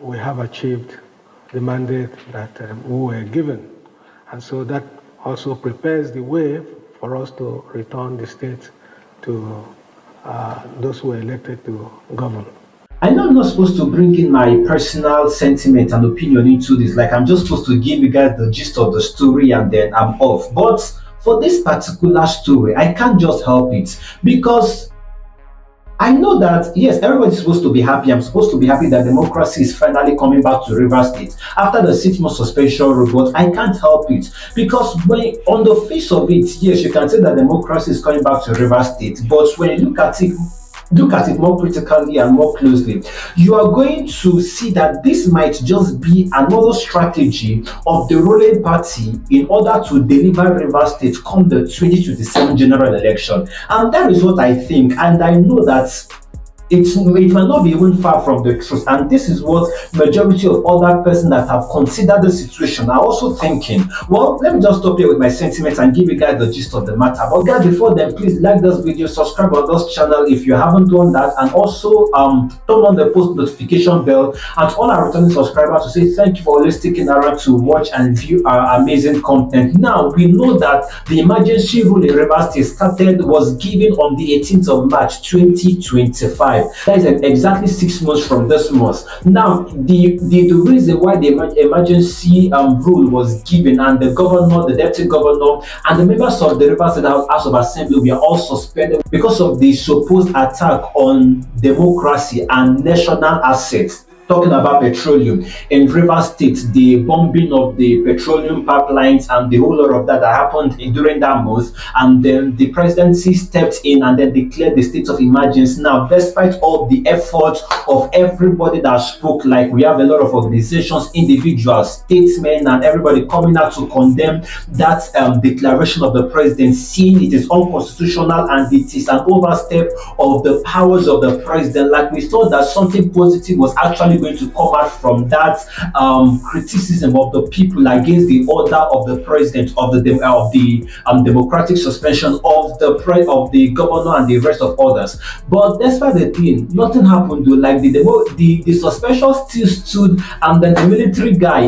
we have achieved the mandate that we were given. And so that also prepares the way for us to return the state to those who were elected to govern. I know I'm not supposed to bring in my personal sentiment and opinion into this. Like, I'm just supposed to give you guys the gist of the story and then I'm off. But for this particular story, I can't just help it because I know that yes, everybody's supposed to be happy. I'm supposed to be happy that democracy is finally coming back to River State after the 6 month suspension rule. But I can't help it because when on the face of it, yes, you can say that democracy is coming back to River State. But when you look at it more critically and more closely, you are going to see that this might just be another strategy of the ruling party in order to deliver River State come the 2027 general election. And that is what I think. And I know that it might not be even far from the truth, and this is what majority of other persons that have considered the situation are also thinking. Well, let me just stop here with my sentiments and give you guys the gist of the matter. But guys, before then, please like this video, subscribe on this channel if you haven't done that, and also turn on the post notification bell, and to all our returning subscribers to say thank you for always sticking around to watch and view our amazing content. Now we know that the emergency rule in Rivers State was given on the 18th of March 2025. That is exactly 6 months from this month. Now, the reason why the emergency rule was given, and the governor, the deputy governor, and the members of the Rivers State House of Assembly were all suspended because of the supposed attack on democracy and national assets. Talking about petroleum in River State, the bombing of the petroleum pipelines and the whole lot of that happened during that month, and then the presidency stepped in and then declared the state of emergency. Now, despite all the efforts of everybody that spoke, like we have a lot of organizations, individuals, statesmen, and everybody coming out to condemn that declaration of the president, seeing it is unconstitutional and it is an overstep of the powers of the president. Like, we saw that something positive was actually going to come out from that criticism of the people against the order of the president of the democratic suspension of the governor and the rest of others. But despite the thing, nothing happened though. Like the suspension still stood, and then the military guy,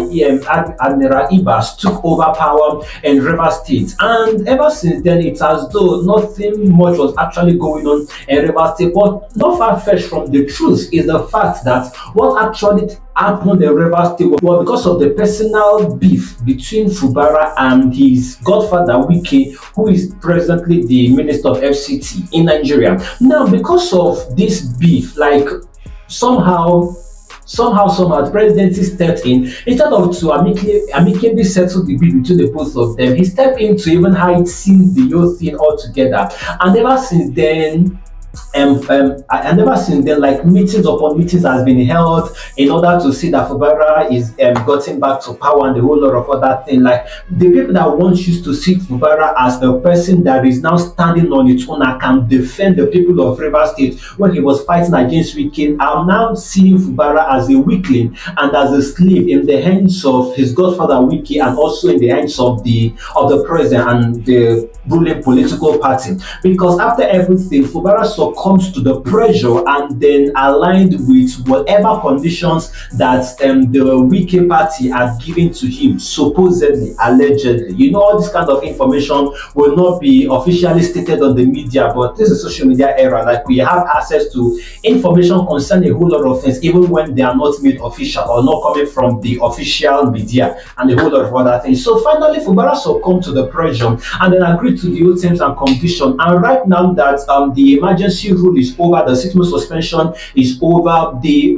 Admiral Ibas, took over power in River State, and ever since then it's as though nothing much was actually going on in River State. But not far-fetched from the truth is the fact that what actually happened in River State was because of the personal beef between Fubara and his godfather Wike, who is presently the Minister of FCT in Nigeria. Now, because of this beef, like somehow the presidency stepped in instead of to amicably settle the beef between the both of them. He stepped in to even hide since the whole thing altogether, and ever since then. And ever since then, like meetings upon meetings has been held in order to see that Fubara is gotten back to power and a whole lot of other things. Like, the people that once used to see Fubara as a person that is now standing on its own and can defend the people of River State when he was fighting against Wike, are now seeing Fubara as a weakling and as a slave in the hands of his godfather Wike, and also in the hands of the president and the ruling political party. Because after everything, Fubara succumbs to the pressure and then aligned with whatever conditions that the Wike party had given to him, supposedly, allegedly. You know, all this kind of information will not be officially stated on the media, but this is social media era. Like, we have access to information concerning a whole lot of things, even when they are not made official or not coming from the official media, and a whole lot of other things. So finally, Fubara succumbed to the pressure and then agreed to the old terms and conditions. And right now that the emergency rule is over, the 6 month suspension is over, the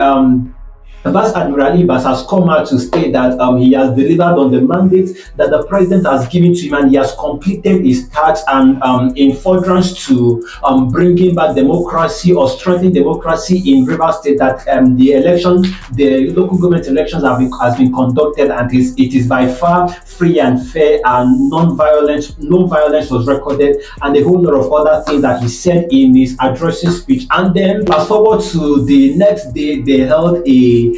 Vice Admiral Ibas has come out to state that he has delivered on the mandate that the president has given to him, and he has completed his task, and in furtherance to bringing back democracy or strengthening democracy in River State, that the local government elections has been conducted, and it is by far free and fair, and no violence was recorded, and a whole lot of other things that he said in his addressing speech. And then fast forward to the next day, they held a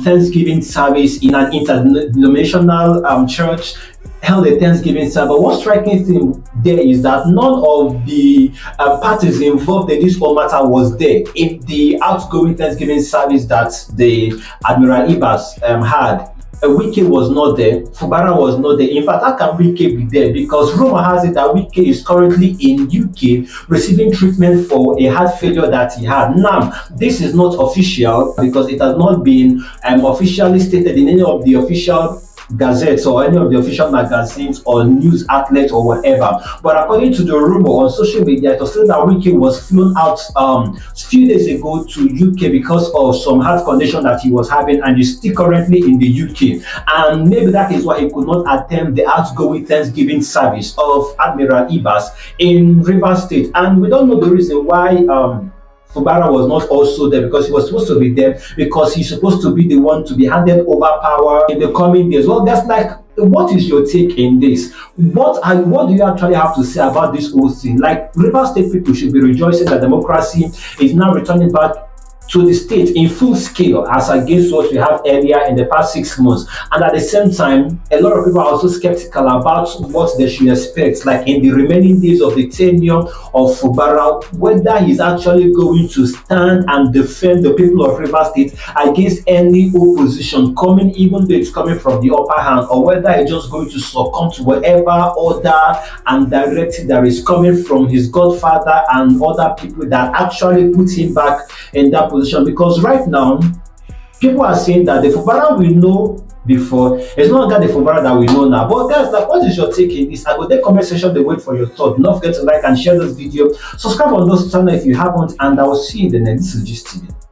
Thanksgiving service in an interdenominational church held a Thanksgiving service. But what striking thing there is that none of the parties involved in this whole matter was there in the outgoing Thanksgiving service that the Admiral Ibas had. Wike was not there, Fubara was not there. In fact, how can Wike be there? Because rumor has it that Wike is currently in UK receiving treatment for a heart failure that he had. Now, this is not official because it has not been officially stated in any of the official gazettes or any of the official magazines or news outlets or whatever. But according to the rumor on social media, it was said that Wike was flown out a few days ago to UK because of some health condition that he was having, and is still currently in the UK. And maybe that is why he could not attend the outgoing Thanksgiving service of Admiral Ibas in Rivers State. And we don't know the reason why Fubara was not also there, because he was supposed to be there because he's supposed to be the one to be handed over power in the coming days. Well, that's like, what is your take in this? What do you actually have to say about this whole thing? Like, River State people should be rejoicing that democracy is now returning back to the state in full scale as against what we have earlier in the past 6 months. And at the same time, a lot of people are also skeptical about what they should expect, like in the remaining days of the tenure of Fubara, whether he's actually going to stand and defend the people of River State against any opposition coming, even though it's coming from the upper hand, or whether he's just going to succumb to whatever order and directive that is coming from his godfather and other people that actually put him back in that position. Because right now, people are saying that the Fubara we know before is no longer the Fubara that we know now. But guys, like, what is your take in this? I will take comment section, they wait for your thought. Don't forget to like and share this video. Subscribe on this channel if you haven't, and I will see you in the next Gist TV.